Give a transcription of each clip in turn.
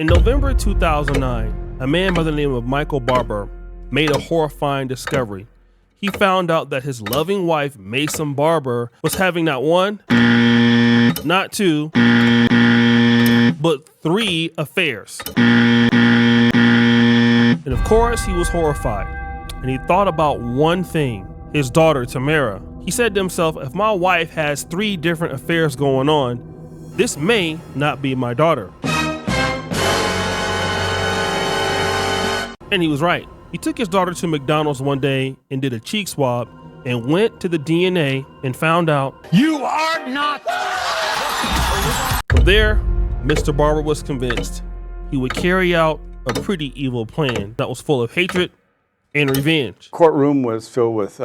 In November 2009, a man by the name of Michael Barber made a horrifying discovery. He found out that his loving wife, Macomb Barber, was having not one, not two, but 3 affairs. And of course, he was horrified. And he thought about one thing, his daughter, Tamara. He said to himself, if my wife has 3 different affairs going on, this may not be my daughter. And he was right. He took his daughter to McDonald's one day and did a cheek swab and went to the DNA and found out, you are not. From there, Mr. Barber was convinced he would carry out a pretty evil plan that was full of hatred and revenge. Courtroom was filled with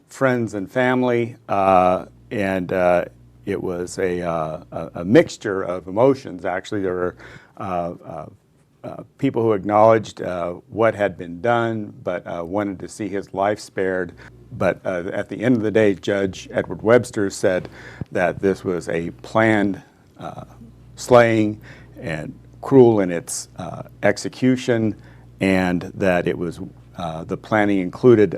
friends and family, and it was a mixture of emotions. Actually, there were people who acknowledged what had been done, but wanted to see his life spared. But at the end of the day, Judge Edward Webster said that this was a planned slaying and cruel in its execution, and that it was the planning included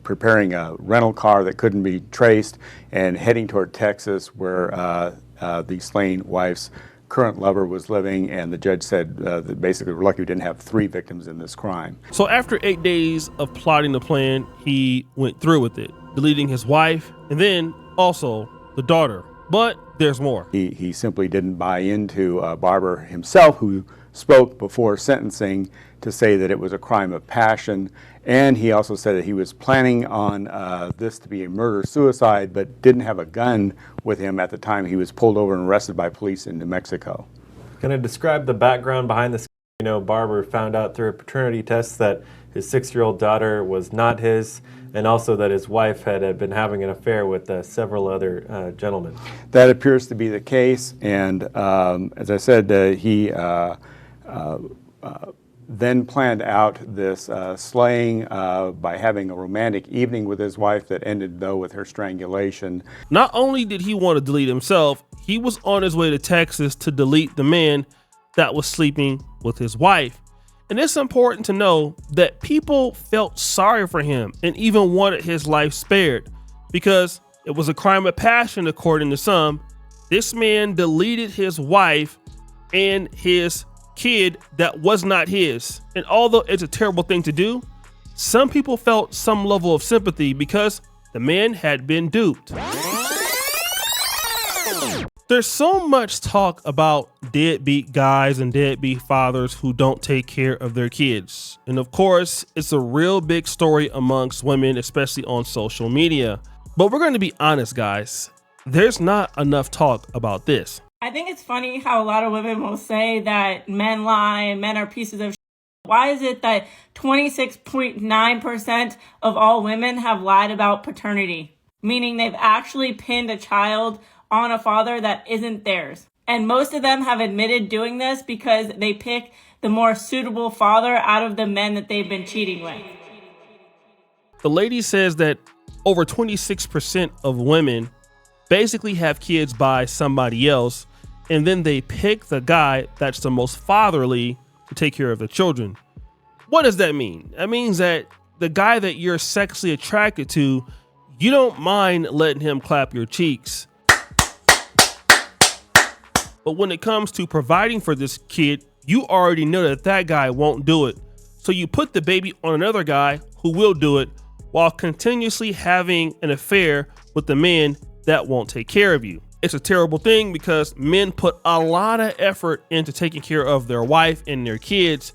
preparing a rental car that couldn't be traced and heading toward Texas, where the slain wife's current lover was living. And the judge said that basically we're lucky we didn't have 3 victims in this crime. So after 8 days of plotting the plan, he went through with it, deleting his wife and then also the daughter. But there's more. He simply didn't buy into Barber himself, who spoke before sentencing to say that it was a crime of passion. And he also said that he was planning on this to be a murder-suicide, but didn't have a gun with him at the time he was pulled over and arrested by police in New Mexico. Can I describe the background behind this? You know, Barber found out through a paternity test that his 6-year-old daughter was not his, and also that his wife had been having an affair with several other gentlemen. That appears to be the case, and as I said, he then planned out this slaying by having a romantic evening with his wife that ended, though, with her strangulation. Not only did he want to delete himself, he was on his way to Texas to delete the man that was sleeping with his wife. And it's important to know that people felt sorry for him and even wanted his life spared because it was a crime of passion, according to some. This man deleted his wife and his kid that was not his. And although it's a terrible thing to do, some people felt some level of sympathy because the man had been duped. There's so much talk about deadbeat guys and deadbeat fathers who don't take care of their kids. And of course, it's a real big story amongst women, especially on social media. But we're going to be honest, guys. There's not enough talk about this. I think it's funny how a lot of women will say that men lie and men are pieces of shit. Why is it that 26.9% of all women have lied about paternity? Meaning they've actually pinned a child on a father that isn't theirs. And most of them have admitted doing this because they pick the more suitable father out of the men that they've been cheating with. The lady says that over 26% of women basically have kids by somebody else, and then they pick the guy that's the most fatherly to take care of the children. What does that mean? That means that the guy that you're sexually attracted to, you don't mind letting him clap your cheeks. But when it comes to providing for this kid, you already know that that guy won't do it. So you put the baby on another guy who will do it while continuously having an affair with the man that won't take care of you. It's a terrible thing because men put a lot of effort into taking care of their wife and their kids.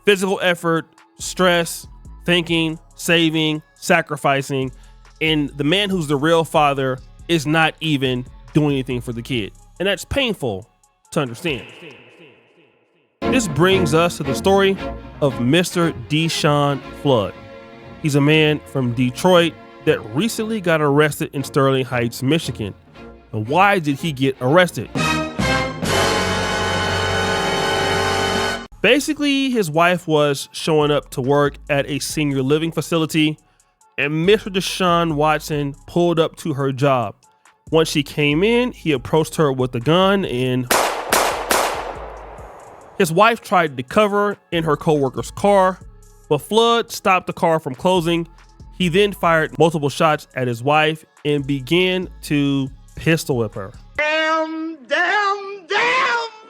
Physical effort, stress, thinking, saving, sacrificing. And the man who's the real father is not even doing anything for the kid. And that's painful to understand. This brings us to the story of Mr. Deshawn Flood. He's a man from Detroit that recently got arrested in Sterling Heights, Michigan. And why did he get arrested? Basically, his wife was showing up to work at a senior living facility, and Mr. Deshaun Watson pulled up to her job. Once she came in, he approached her with a gun and His wife tried to cover in her co-worker's car, but Flood stopped the car from closing. He then fired multiple shots at his wife and began to pistol whip her. Damn!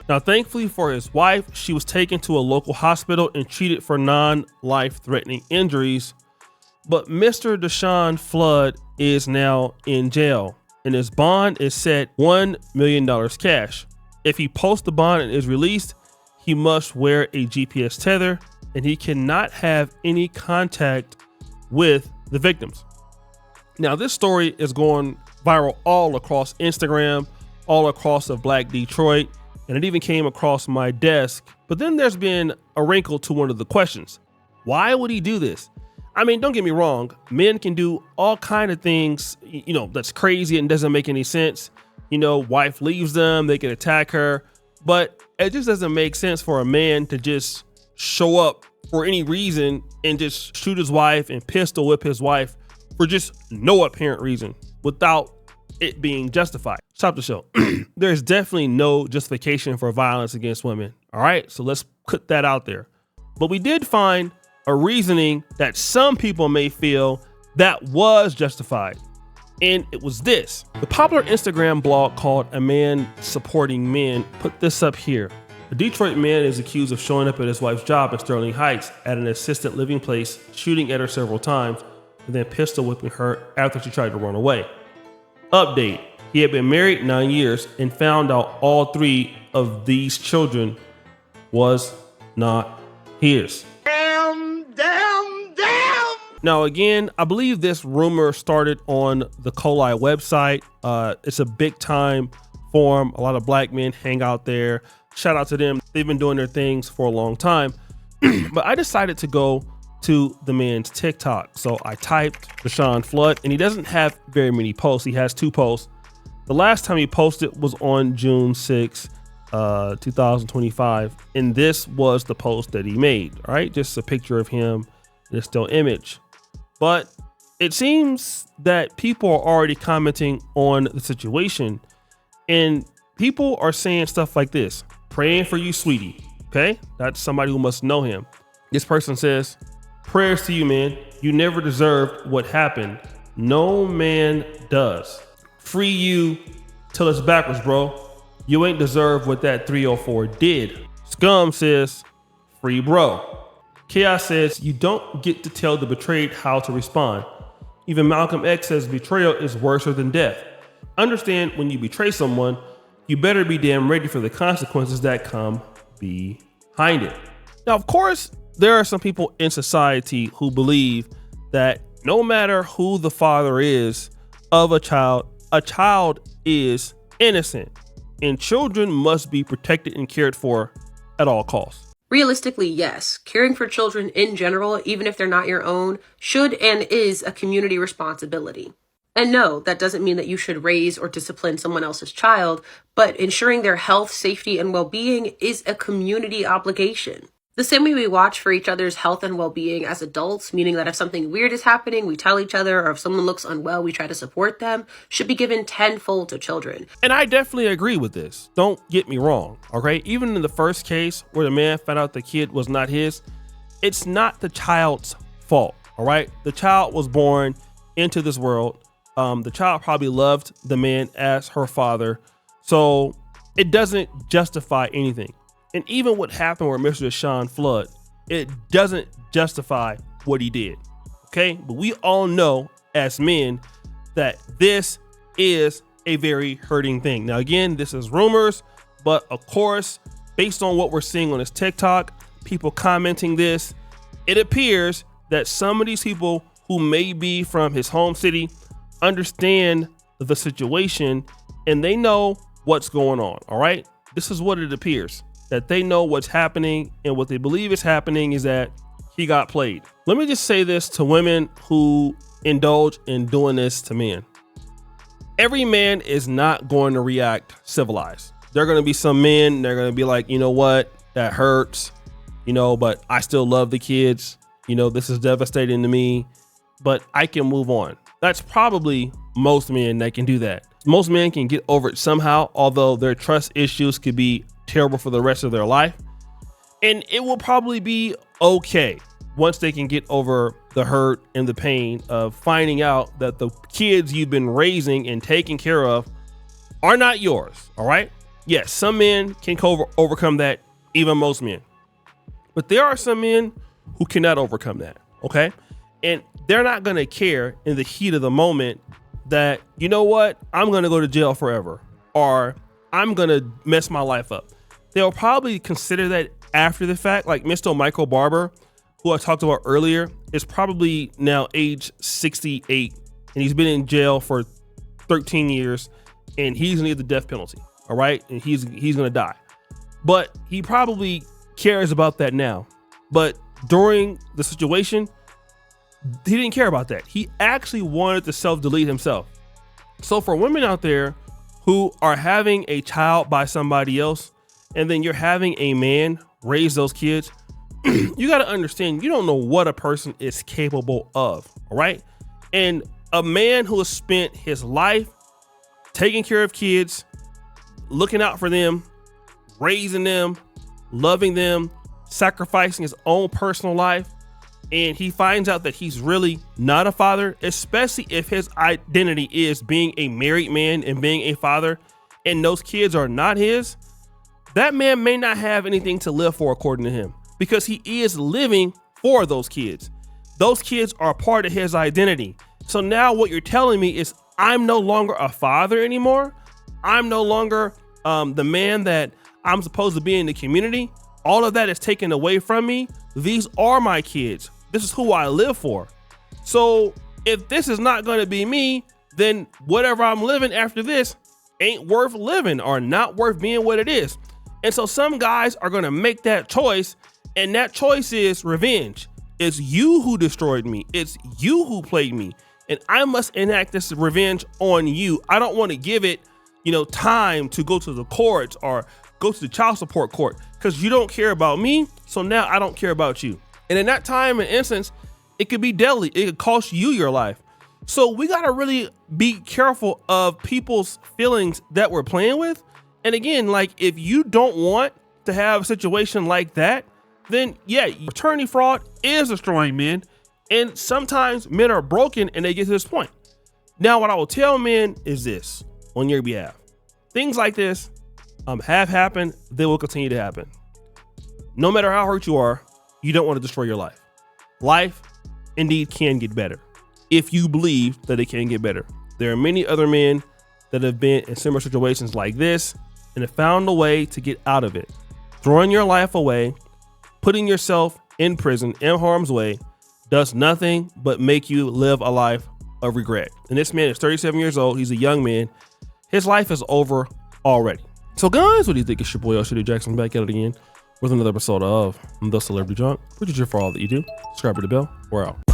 Now, thankfully for his wife, she was taken to a local hospital and treated for non-life-threatening injuries. But Mr. Deshawn Flood is now in jail, and his bond is set $1 million cash. If he posts the bond and is released, he must wear a GPS tether, and he cannot have any contact with the victims. Now, this story is going viral all across Instagram, all across of Black Detroit, and it even came across my desk. But then there's been a wrinkle to one of the questions. Why would he do this? I mean, don't get me wrong. Men can do all kind of things, that's crazy and doesn't make any sense. Wife leaves them, they can attack her, but it just doesn't make sense for a man to just show up for any reason and just shoot his wife and pistol whip his wife for just no apparent reason without it being justified. Stop the show. There's definitely no justification for violence against women. All right, so let's put that out there. But we did find a reasoning that some people may feel that was justified. And it was this. The popular Instagram blog called A Man Supporting Men put this up here. A Detroit man is accused of showing up at his wife's job in Sterling Heights at an assisted living place, shooting at her several times, and then pistol whipping her after she tried to run away. Update. He had been married 9 years and found out all 3 of these children was not his. Damn! Now, again, I believe this rumor started on the Coli website. It's a big time forum. A lot of black men hang out there. Shout out to them. They've been doing their things for a long time. But I decided to go to the man's TikTok. So I typed Deshawn Flood, and he doesn't have very many posts. He has 2 posts. The last time he posted was on June 6, 2025. And this was the post that he made. All right, just a picture of him in a still image. But it seems that people are already commenting on the situation, and people are saying stuff like this: praying for you, sweetie. Okay, that's somebody who must know him. This person says, prayers to you, man. You never deserved what happened. No man does. Free you till it's backwards, bro. You ain't deserve what that 304 did. Scum says, free bro. Chaos says, you don't get to tell the betrayed how to respond. Even Malcolm X says betrayal is worse than death. Understand, when you betray someone, you better be damn ready for the consequences that come behind it. Now, of course, there are some people in society who believe that no matter who the father is of a child is innocent, and children must be protected and cared for at all costs. Realistically, yes. Caring for children in general, even if they're not your own, should and is a community responsibility. And no, that doesn't mean that you should raise or discipline someone else's child, but ensuring their health, safety, and well-being is a community obligation. The same way we watch for each other's health and well-being as adults, meaning that if something weird is happening, we tell each other, or if someone looks unwell, we try to support them, should be given tenfold to children. And I definitely agree with this. Don't get me wrong, okay? Even in the first case where the man found out the kid was not his, it's not the child's fault, all right? The child was born into this world. The child probably loved the man as her father, so it doesn't justify anything. And even what happened with Mr. Deshawn Flood, it doesn't justify what he did, okay? But we all know as men that this is a very hurting thing. Now, again, this is rumors, but of course, based on what we're seeing on his TikTok, people commenting this, it appears that some of these people who may be from his home city understand the situation and they know what's going on, all right? This is what it appears. That they know what's happening, and what they believe is happening is that he got played. Let me just say this to women who indulge in doing this to men. Every man is not going to react civilized. There are going to be some men, they're going to be like, you know what, that hurts, but I still love the kids. This is devastating to me, but I can move on. That's probably most men that can do that. Most men can get over it somehow, although their trust issues could be terrible for the rest of their life. And it will probably be okay once they can get over the hurt and the pain of finding out that the kids you've been raising and taking care of are not yours. All right. Yes, some men can overcome that, even most men. But there are some men who cannot overcome that. Okay. And they're not going to care in the heat of the moment that, you know what, I'm going to go to jail forever, or I'm going to mess my life up. They'll probably consider that after the fact. Like Mr. Michael Barber, who I talked about earlier, is probably now age 68, and he's been in jail for 13 years, and he's going to get the death penalty. All right. And he's going to die. But he probably cares about that now. But during the situation, he didn't care about that. He actually wanted to self-delete himself. So for women out there who are having a child by somebody else, and then you're having a man raise those kids, you got to understand, you don't know what a person is capable of. All right. And a man who has spent his life taking care of kids, looking out for them, raising them, loving them, sacrificing his own personal life, and he finds out that he's really not a father, especially if his identity is being a married man and being a father, and those kids are not his, that man may not have anything to live for, according to him, because he is living for those kids. Those kids are part of his identity. So now what you're telling me is I'm no longer a father anymore. I'm no longer the man that I'm supposed to be in the community. All of that is taken away from me. These are my kids. This is who I live for. So if this is not going to be me, then whatever I'm living after this ain't worth living, or not worth being what it is. And so some guys are going to make that choice, and that choice is revenge. It's you who destroyed me. It's you who played me, and I must enact this revenge on you. I don't want to give it, time to go to the courts or go to the child support court, because you don't care about me. So now I don't care about you. And in that time and instance, it could be deadly. It could cost you your life. So we got to really be careful of people's feelings that we're playing with. And again, like, if you don't want to have a situation like that, then yeah, attorney fraud is destroying men. And sometimes men are broken and they get to this point. Now, what I will tell men is this on your behalf: things like this have happened. They will continue to happen. No matter how hurt you are, you don't want to destroy your life. Life indeed can get better if you believe that it can get better. There are many other men that have been in similar situations like this and have found a way to get out of it. Throwing your life away, putting yourself in prison, in harm's way, does nothing but make you live a life of regret. And this man is 37 years old. He's a young man. His life is over already. So guys, what do you think? It's your boy, Shitty Jackson, back at it again with another episode of The Celebrity Junk. Appreciate you for all that you do. Subscribe to the bell. We're out.